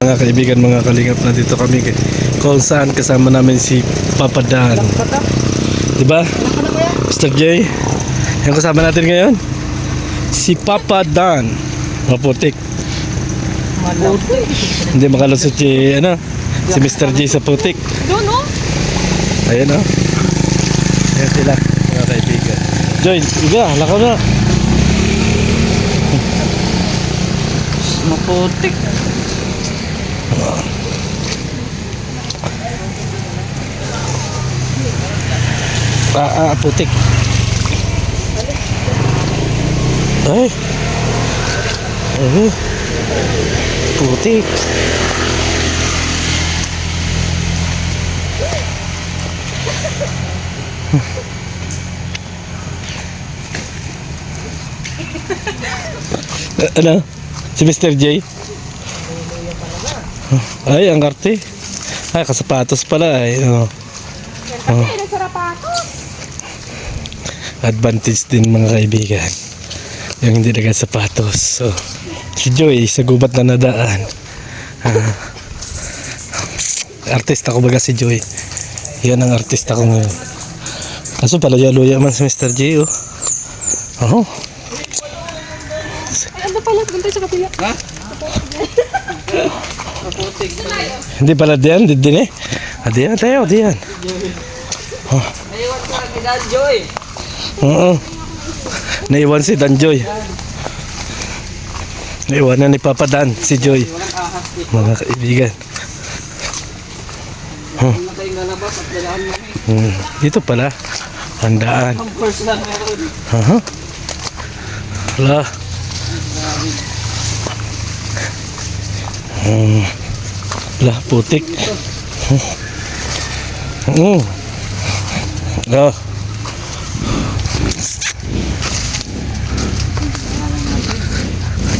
Mga kaibigan, mga kalingap, na dito kami kung saan kasama namin si Papa Dan. Diba? Mr. J. Yung kasama natin ngayon si Papa Dan. Maputik. Hindi makalusot si si Mr. J sa putik. Ayan o. Ayan sila mga kaibigan. Joy, iba, lakaw na. Maputik. Putik. Ay. Putik. Ano? Si Mr. J? Ay, ang karte. Ay, kasapatos pala. Ay, advantage din mga kaibigan. Yung hindi nagsapatos. So, si Joy sa gubat na nadaan. Artista ko baga si Joy. Yan ang artista ko ngayon. Kaso pala yaluya man si Mr. J. Oh. Ano pala? Bantay sa kapila. Ha? Maputik. Hindi pala diyan. Din eh. Diyan tayo. Diyan. Naiwan ko ang Kidan Joy. Oo. Naiwan si Dan Joy. Naiwan na ni Papa Dan si Joy. Mga kaibigan. Matay na labas at dalaan mo. Dito pala. Handaan. Ang first lang meron. Wala. Wala, putik.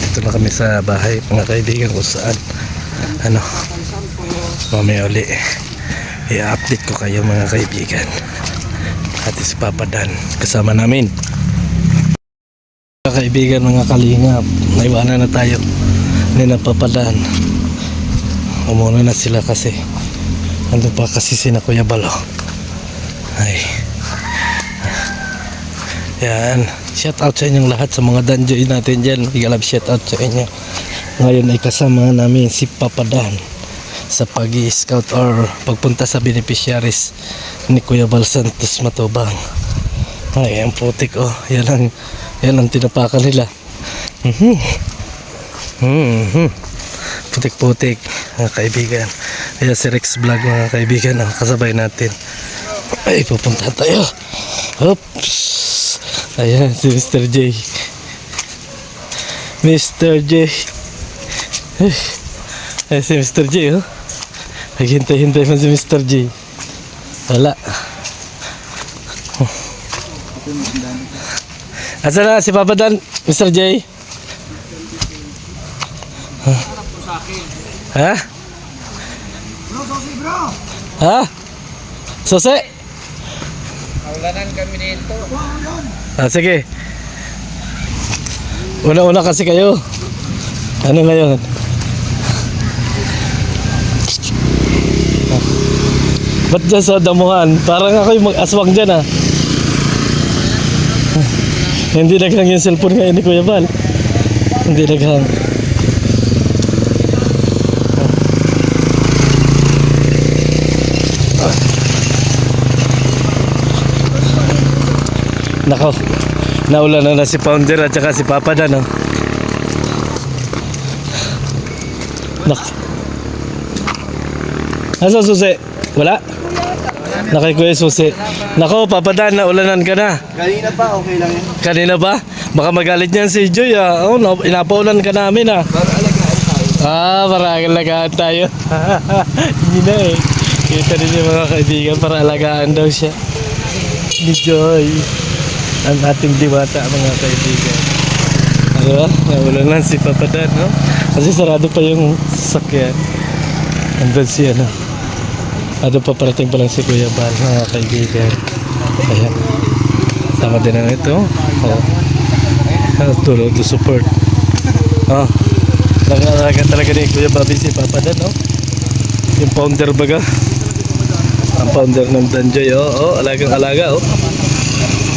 Dito na kami sa bahay mga kaibigan kung saan mamaya uli i-update ko kayo mga kaibigan. At si Papa Dan kasama namin. Mga kaibigan, mga kalingap, naiwanan na tayo ni Papa Dan. Umuna na sila kasi andun pa kasi sina Kuya Balo. Ay, yan, shout out sa inyong lahat, sa mga danjoy natin dyan. Igalab shout out sa inyo. Ngayon ay kasama namin si Papa Dan sa pag-i-scout or pagpunta sa beneficiaries ni Kuya Bal Santos Matubang. Ay, ang putik yan ang tinapakan nila. Putik-putik mga kaibigan. Ayan si Rex Vlog mga kaibigan, kasabay natin. Ay, pupunta tayo. Oops. Ayan si Mr. J. Mr. J. Ayan si Mr. J. Naghintay-hintay man si Mr. J. Wala. Asa na si Papa Dan, Mr. J? Ha? Ha? Sose? Kaulanan kami dito. Sige. Una-una kasi kayo. Ano ngayon? Ba't dyan sa damuhan? Parang ako yung mag-aswang dyan Hindi naghang yung cellphone ngayon ni Kuya Bal. Hindi naghang. Nako, naula na si Founder at saka si Papa Dan. Nako. Asa susi? Wala? Nakay Kuya Susi. Nako, Papa Dan, naulanan ka na. Kanina pa, okay lang yun. Kanina ba? Baka magalit niyan si Joy inapaulan ka namin Para alagaan tayo. Para alagaan tayo. Hindi na Kita rin yung mga kaibigan, para alagaan daw siya ni Joy. Ang ating diwata mga kaibigan. Naulanan si Papa Dan, Kasi sarado pa yung sasakyan. Andun siya, Ano pa parating pa lang si Kuya Bal, mga kaibigan. Ayan. Sama din na ito. Tulong to support. Nangalaga talaga ni Kuya Bobby si Papa Dan, no? Yung founder baga. Ang founder ng Danjoy, alagang-alaga,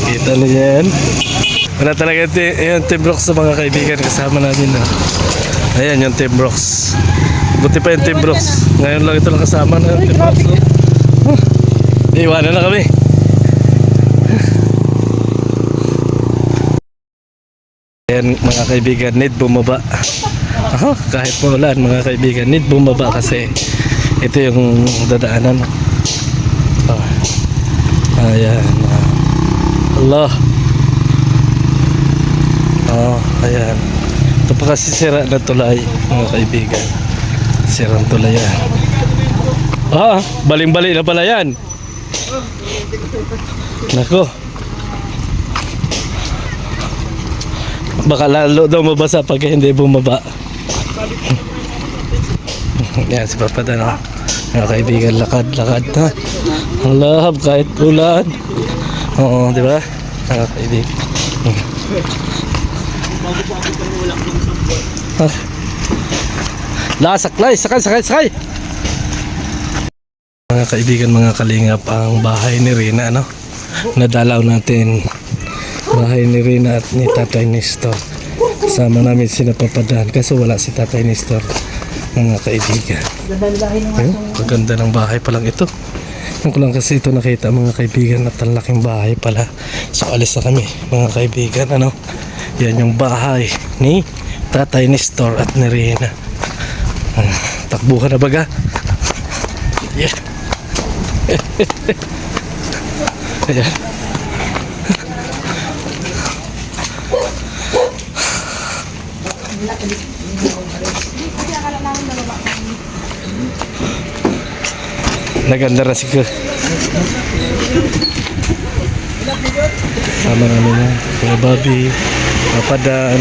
Kita niyo yan. Wala talaga yung Team Rocks sa mga kaibigan kasama namin, no? Ayan yung Team Rocks. Buti pa yung Team Rocks. Ngayon lang ito lang kasama na yung Team Rocks, Iwanan na kami. Ayan mga kaibigan, need bumaba. Kahit maulan mga kaibigan, need bumaba kasi ito yung dadaanan. Ayan. Allah. Ayan. Ito pa kasi sira na tulay mga kaibigan. Sirang tulay yan. Baling-bali na pala yan. Nako. Baka lalo daw mabasa pag hindi bumaba. Yan si Papa Dan, mga kaibigan, lakad na. Ang lahab kahit ulan. Oo, di ba? Mga kaibigan. Saklay, sakay. Mga kaibigan, mga kalingap, ang bahay ni Rina, nadalaw natin. Bahay ni Rina at ni Tatay Nestor. Kasama namin sila Papa Dan kasi wala si Tatay Nestor, mga kaibigan. Maganda ng bahay pa lang ito. Ang ko lang kasi ito nakita mga kaibigan at ang laking bahay pala. So alis na kami mga kaibigan. Yan yung bahay ni Tatay Nestor at ni Rina. Takbuhan na baga. Yeah. Ayan. Naganda na si Kuya. Sama namin Kuya Bobby, Papa Dan,